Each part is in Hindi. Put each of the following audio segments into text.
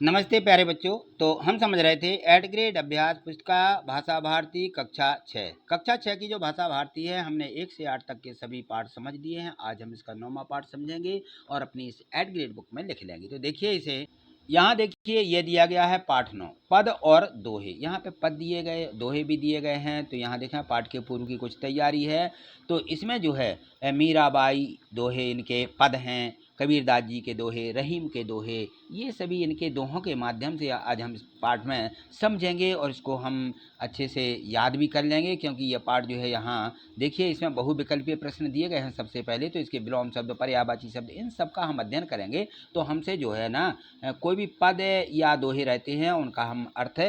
नमस्ते प्यारे बच्चों। तो हम समझ रहे थे 8 ग्रेड अभ्यास पुस्तिका भाषा भारती कक्षा 6 की जो भाषा भारती है, हमने 1 से 8 तक के सभी पाठ समझ लिए हैं। आज हम इसका 9वां पाठ समझेंगे और अपनी इस 8 ग्रेड बुक में लिख लेंगे। तो देखिए इसे, यहाँ देखिए ये दिया गया है पाठ 9 पद और दोहे। यहाँ पे पद दिए गए, दोहे भी दिए गए हैं। तो यहाँ देखें पाठ के पूर्व की कुछ तैयारी है। तो इसमें जो है मीराबाई दोहे इनके पद हैं, कबीरदास जी के दोहे, रहीम के दोहे, ये सभी इनके दोहों के माध्यम से आज हम इस पाठ में समझेंगे और इसको हम अच्छे से याद भी कर लेंगे, क्योंकि ये पाठ जो है यहाँ देखिए इसमें बहुविकल्पीय प्रश्न दिए गए हैं। सबसे पहले तो इसके विलोम शब्द, पर्यायवाची शब्द, इन सब का हम अध्ययन करेंगे। तो हमसे जो है ना कोई भी पद या दोहे रहते हैं उनका हम अर्थ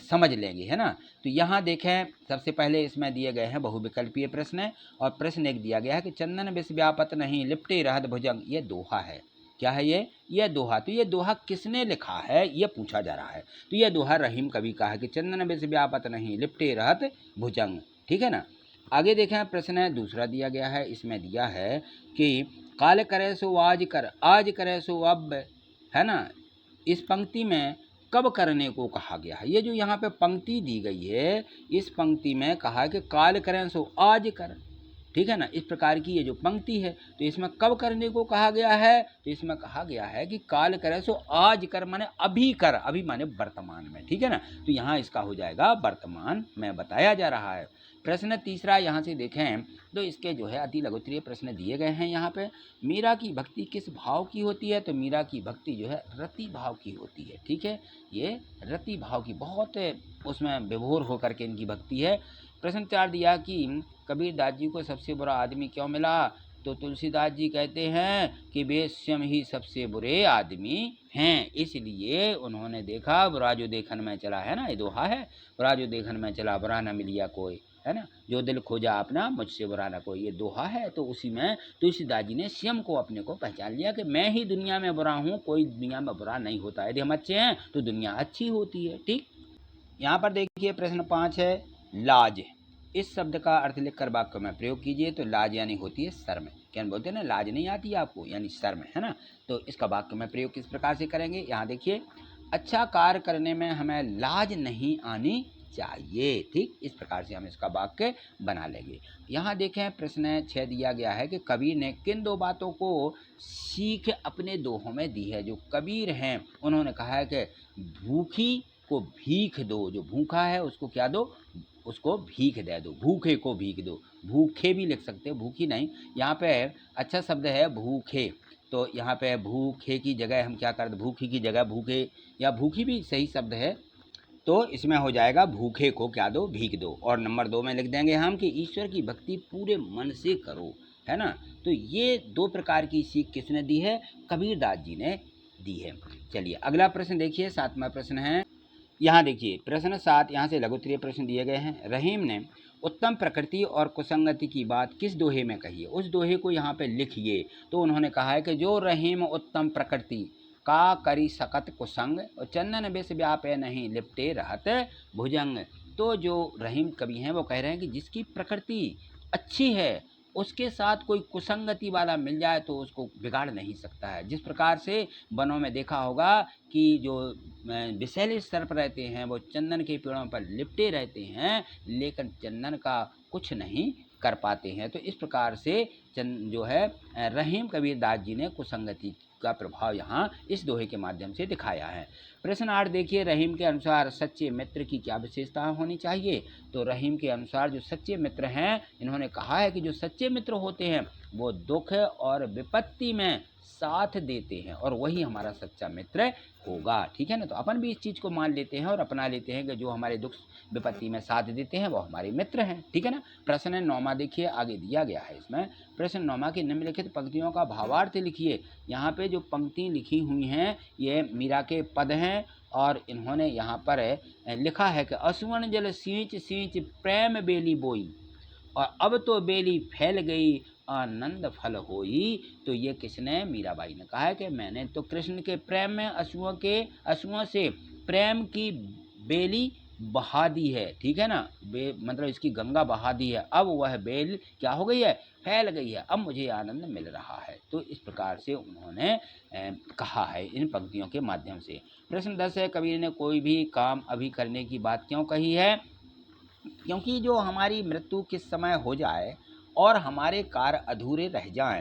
समझ लेंगे, है ना। तो यहाँ देखें सबसे पहले इसमें दिए गए हैं बहुविकल्पीय प्रश्न, और प्रश्न एक दिया गया है कि चंदन विष व्यापत नहीं लिपटे रहत भुजंग। ये दोहा है। क्या है ये दोहा। तो ये दोहा किसने लिखा है ये पूछा जा रहा है। तो ये दोहा रहीम कवि का है कि चंदन विष व्यापत नहीं लिपटे रहत भुजंग, ठीक है ना। आगे देखें प्रश्न दूसरा दिया गया है। इसमें दिया है कि काल करे सो आज कर, आज करे सो अब, है ना। इस पंक्ति में कब करने को कहा गया है। ये जो यहाँ पे पंक्ति दी गई है, इस पंक्ति में कहा है कि काल करें सो आज कर, ठीक है ना। इस प्रकार की ये जो पंक्ति है, तो इसमें कब करने को कहा गया है। तो इसमें कहा गया है कि काल करे सो आज कर, माने अभी कर, अभी माने वर्तमान में, ठीक है ना। तो यहाँ इसका हो जाएगा वर्तमान में बताया जा रहा है। प्रश्न तीसरा यहाँ से देखें तो इसके जो है अति लघुत्तरीय प्रश्न दिए गए हैं। यहाँ पे मीरा की भक्ति किस भाव की होती है। तो मीरा की भक्ति जो है रति भाव की होती है, ठीक है। ये रति भाव की, बहुत उसमें विभोर होकर के इनकी भक्ति है। प्रश्न 4 दिया कि कबीरदास जी को सबसे बुरा आदमी क्यों मिला। तो तुलसीदास जी कहते हैं कि वे स्वयं ही सबसे बुरे आदमी हैं, इसलिए उन्होंने देखा बुरा जो देखन में चला, है ना। ये दोहा है, बुरा जो देखन में चला बुरा न मिलिया कोई, है ना। जो दिल खोजा अपना मुझसे बुरा न कोई, ये दोहा है। तो उसी में तुलसीदास जी ने स्वयं को, अपने को पहचान लिया कि मैं ही दुनिया में बुरा हूँ, कोई दुनिया में बुरा नहीं होता। यदि हम अच्छे हैं तो दुनिया अच्छी होती है, ठीक। यहाँ पर देखिए प्रश्न 5 है लाज। इस शब्द का अर्थ लिखकर वाक्य में प्रयोग कीजिए। तो लाज यानी होती है शर्म, क्या बोलते हैं ना, लाज नहीं आती आपको, यानी शर्म, है ना। तो इसका वाक्य में प्रयोग किस प्रकार से करेंगे। यहाँ देखिए, अच्छा कार्य करने में हमें लाज नहीं आनी चाहिए, ठीक। इस प्रकार से हम इसका वाक्य बना लेंगे। यहाँ देखें प्रश्न 6 दिया गया है कि कबीर ने किन 2 बातों को सीख अपने दोहों में दी है। जो कबीर हैं उन्होंने कहा है कि भूखी को भीख दो, जो भूखा है उसको क्या दो, उसको भीख दे दो, भूखे को भीख दो। भूखे भी लिख सकते हो, भूखी नहीं। यहाँ पे अच्छा शब्द है भूखे, तो यहाँ पे भूखे की जगह हम क्या कर दे, भूखी की जगह भूखे, या भूखी भी सही शब्द है। तो इसमें हो जाएगा भूखे को क्या दो, भीख दो। और नंबर 2 में लिख देंगे हम कि ईश्वर की भक्ति पूरे मन से करो, है ना। तो ये 2 प्रकार की सीख किसने दी है, कबीरदास जी ने दी है। चलिए अगला प्रश्न देखिए, 7वां प्रश्न है। यहाँ देखिए प्रश्न 7, यहाँ से लघुत्तरीय प्रश्न दिए गए हैं। रहीम ने उत्तम प्रकृति और कुसंगति की बात किस दोहे में कही है। उस दोहे को यहाँ पे लिखिए। तो उन्होंने कहा है कि जो रहीम उत्तम प्रकृति का करी सकत कुसंग, और चंदन विष व्यापे नहीं लिपटे रहत भुजंग। तो जो रहीम कवि हैं वो कह रहे हैं कि जिसकी प्रकृति अच्छी है उसके साथ कोई कुसंगति वाला मिल जाए तो उसको बिगाड़ नहीं सकता है। जिस प्रकार से वनों में देखा होगा कि जो विषैले सर्प रहते हैं वो चंदन के पेड़ों पर लिपटे रहते हैं, लेकिन चंदन का कुछ नहीं कर पाते हैं। तो इस प्रकार से जो है रहीम कबीरदास जी ने कुसंगति का प्रभाव यहाँ इस दोहे के माध्यम से दिखाया है। प्रश्न 8 देखिए, रहीम के अनुसार सच्चे मित्र की क्या विशेषता होनी चाहिए। तो रहीम के अनुसार जो सच्चे मित्र हैं, इन्होंने कहा है कि जो सच्चे मित्र होते हैं वो दुख और विपत्ति में साथ देते हैं, और वही हमारा सच्चा मित्र होगा, ठीक है ना। तो अपन भी इस चीज़ को मान लेते हैं और अपना लेते हैं कि जो हमारे दुख विपत्ति में साथ देते हैं वो हमारे मित्र हैं, ठीक है ना। प्रश्न 9वां देखिए, आगे दिया गया है इसमें। प्रश्न 9वां की निम्नलिखित पंक्तियों का भावार्थ लिखिए। यहाँ पे जो पंक्ति लिखी हुई हैं ये मीरा के पद हैं, और इन्होंने यहाँ पर लिखा है कि असुवन जल सींच सींच प्रेम बेली बोई, और अब तो बेली फैल गई आनंद फल होई। तो ये किसने, मीराबाई ने कहा है कि मैंने तो कृष्ण के प्रेम में असुओं से प्रेम की बेली बहा दी है, ठीक है ना, मतलब इसकी गंगा बहा दी है, अब वह बेल क्या हो गई है, फैल गई है, अब मुझे आनंद मिल रहा है। तो इस प्रकार से उन्होंने कहा है इन पंक्तियों के माध्यम से। प्रश्न 10 है, कबीर ने कोई भी काम अभी करने की बात क्यों कही है? क्योंकि जो हमारी मृत्यु किस समय हो जाए और हमारे कार्य अधूरे रह जाएं,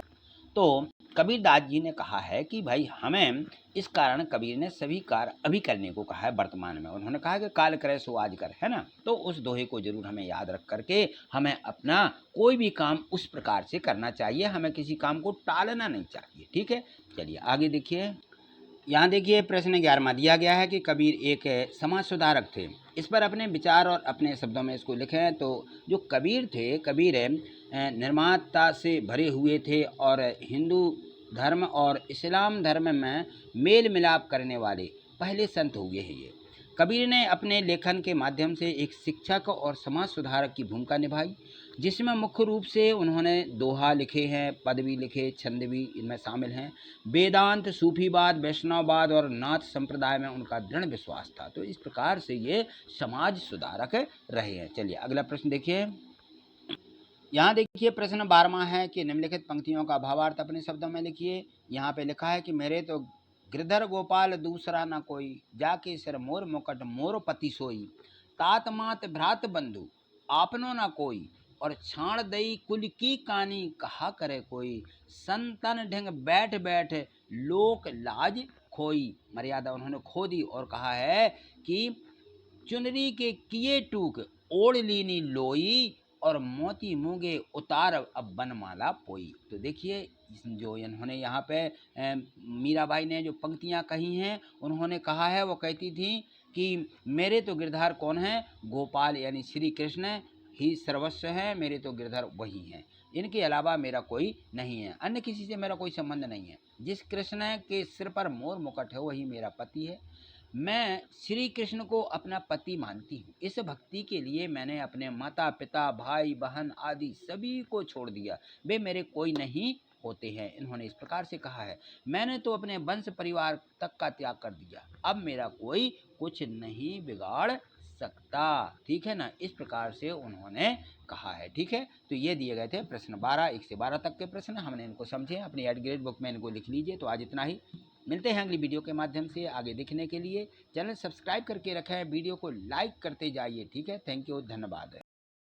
तो कबीरदास जी ने कहा है कि भाई हमें इस कारण कबीर ने सभी कार्य अभी करने को कहा है वर्तमान में। उन्होंने कहा कि काल करे सो आज कर, है ना। तो उस दोहे को जरूर हमें याद रख करके हमें अपना कोई भी काम उस प्रकार से करना चाहिए, हमें किसी काम को टालना नहीं चाहिए, ठीक है। चलिए आगे देखिए, यहाँ देखिए प्रश्न 11वां दिया गया है कि कबीर एक समाज सुधारक थे। इस पर अपने विचार और अपने शब्दों में इसको लिखें। तो जो कबीर थे, कबीर निर्माता से भरे हुए थे और हिंदू धर्म और इस्लाम धर्म में मेल मिलाप करने वाले पहले संत हुए हैं ये। कबीर ने अपने लेखन के माध्यम से एक शिक्षक और समाज सुधारक की भूमिका निभाई, जिसमें मुख्य रूप से उन्होंने दोहा लिखे हैं, पद भी लिखे, छंद भी इनमें शामिल हैं। वेदांत, सूफीवाद, वैष्णववाद और नाथ संप्रदाय में उनका दृढ़ विश्वास था। तो इस प्रकार से ये समाज सुधारक रहे हैं। चलिए अगला प्रश्न देखिए, यहाँ देखिए प्रश्न 12वां है कि निम्नलिखित पंक्तियों का भावार्थ अपने शब्दों में लिखिए। यहाँ पे लिखा है कि मेरे तो गिरधर गोपाल दूसरा न कोई, जाके सिर मोर मुकट मोर पति सोई, तात मात भ्रात बंधु आपनो न कोई, और छाण दई कुल की कानी कहा करे कोई, संतन ढिंग बैठ बैठ लोक लाज खोई। मर्यादा उन्होंने खो दी और कहा है कि चुनरी के किए टूक ओढ़ लीनी लोई, और मोती मूंगे उतार अब बनमाला पोई। तो देखिए जो इन्होंने यहाँ पे मीराबाई ने जो पंक्तियाँ कही हैं, उन्होंने कहा है, वो कहती थी कि मेरे तो गिरधार कौन है, गोपाल यानी श्री कृष्ण ही सर्वस्व है, मेरे तो गिरधर वही हैं, इनके अलावा मेरा कोई नहीं है, अन्य किसी से मेरा कोई संबंध नहीं है। जिस कृष्ण के सिर पर मोर मुकुट है वही मेरा पति है। मैं श्री कृष्ण को अपना पति मानती हूँ। इस भक्ति के लिए मैंने अपने माता पिता भाई बहन आदि सभी को छोड़ दिया, वे मेरे कोई नहीं होते हैं। इन्होंने इस प्रकार से कहा है, मैंने तो अपने वंश परिवार तक का त्याग कर दिया, अब मेरा कोई कुछ नहीं बिगाड़ सकता, ठीक है ना। इस प्रकार से उन्होंने कहा है, ठीक है। तो ये दिए गए थे प्रश्न 12, 1 से 12 तक के प्रश्न, हमने इनको समझे, अपनी एट ग्रेड बुक में इनको लिख लीजिए। तो आज इतना ही, मिलते हैं अगली वीडियो के माध्यम से। आगे देखने के लिए चैनल सब्सक्राइब करके रखें, वीडियो को लाइक करते जाइए, ठीक है। थैंक यू, धन्यवाद।